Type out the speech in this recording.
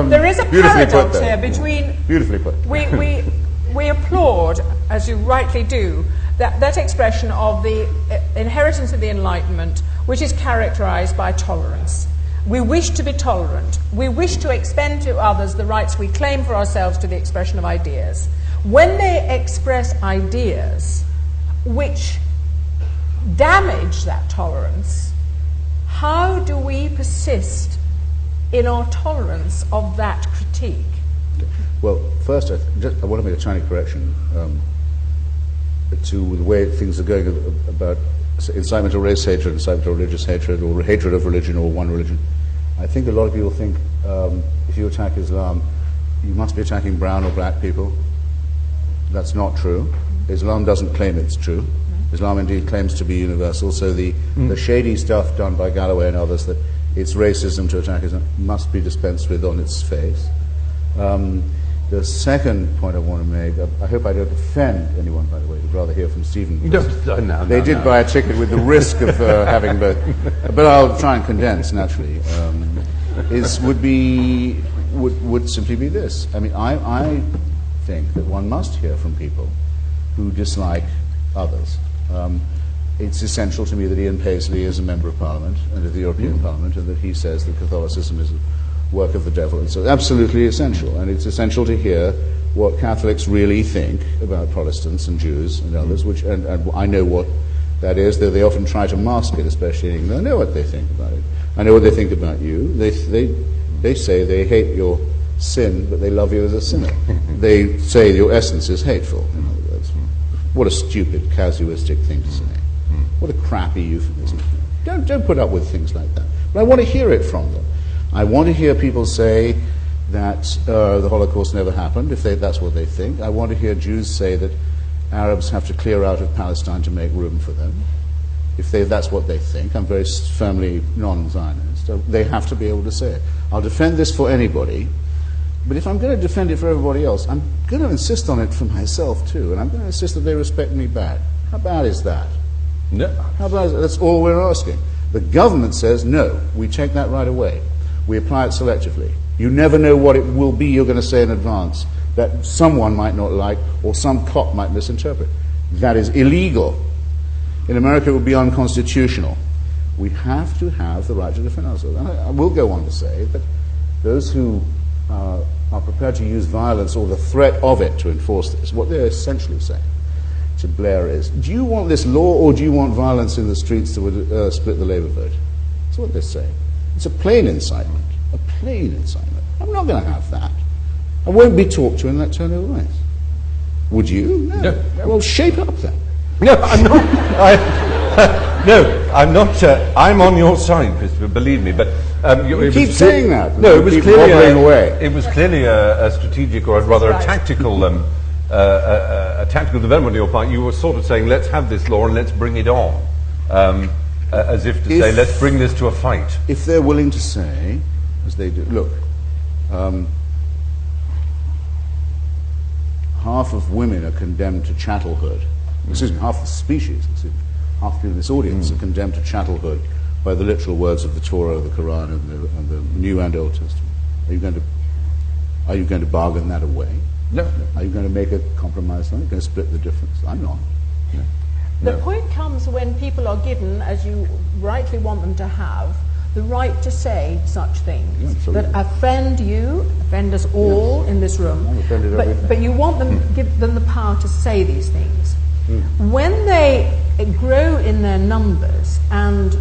There is a paradox here between... Beautifully put. We applaud, as you rightly do, that expression of the inheritance of the Enlightenment, which is characterized by tolerance. We wish to be tolerant. We wish to extend to others the rights we claim for ourselves to the expression of ideas. When they express ideas which damage that tolerance, how do we persist in our tolerance of that critique? Well, first, I want to make a tiny correction to the way things are going about incitement to race hatred, incitement to religious hatred, or hatred of religion or one religion. I think a lot of people think if you attack Islam, you must be attacking brown or black people. That's not true. Islam doesn't claim it's true. Islam indeed claims to be universal, so the shady stuff done by Galloway and others that it's racism to attack Islam must be dispensed with on its face. The second point I want to make, I hope I don't offend anyone, by the way. I'd rather hear from Stephen. They did buy a ticket with the risk of having both, but I'll try and condense naturally. Would simply be this. I mean, I think that one must hear from people who dislike others. It's essential to me that Ian Paisley is a member of Parliament and of the European Parliament, and that he says that Catholicism is a work of the devil. And so absolutely essential. And it's essential to hear what Catholics really think about Protestants and Jews and others, which and I know what that is, though they often try to mask it, especially in England. I know what they think about it. I know what they think about you. They say they hate your sin, but they love you as a sinner. They say your essence is hateful, in other words. What a stupid, casuistic thing to say. What a crappy euphemism. Don't put up with things like that. But I want to hear it from them. I want to hear people say that the Holocaust never happened, if that's what they think. I want to hear Jews say that Arabs have to clear out of Palestine to make room for them, if that's what they think. I'm very firmly non-Zionist. They have to be able to say it. I'll defend this for anybody, but if I'm going to defend it for everybody else, I'm going to insist on it for myself too, and I'm going to insist that they respect me back. How bad is that? No. How bad is that? That's all we're asking. The government says, no, we take that right away. We apply it selectively. You never know what it will be you're going to say in advance that someone might not like or some cop might misinterpret. That is illegal. In America, it would be unconstitutional. We have to have the right to defend ourselves. And I will go on to say that those who are prepared to use violence or the threat of it to enforce this, what they're essentially saying to Blair is, do you want this law or do you want violence in the streets to split the Labour vote? That's what they're saying. It's a plain incitement. A plain incitement. I'm not going to have that. I won't be talked to in that tone of voice. Would you? No. Well, shape up then. No, I'm not. No, I'm not. I'm on your side, Christopher. Believe me. But you keep saying that. No, it was clearly away. It was clearly a strategic, or rather a tactical, a tactical development on your part. You were sort of saying, let's have this law and let's bring it on. As if to say, let's bring this to a fight. If they're willing to say, as they do, look, half of women are condemned to chattelhood. Excuse me, half the species, half the people in this audience are condemned to chattelhood by the literal words of the Torah, the Quran, and the New and Old Testament. Are you going to bargain that away? No. Are you going to make a compromise on it? Are you going to split the difference? I'm not. No. The point comes when people are given, as you rightly want them to have, the right to say such things that offend you, offend us all in this room, but you want them, give them the power to say these things. When they grow in their numbers and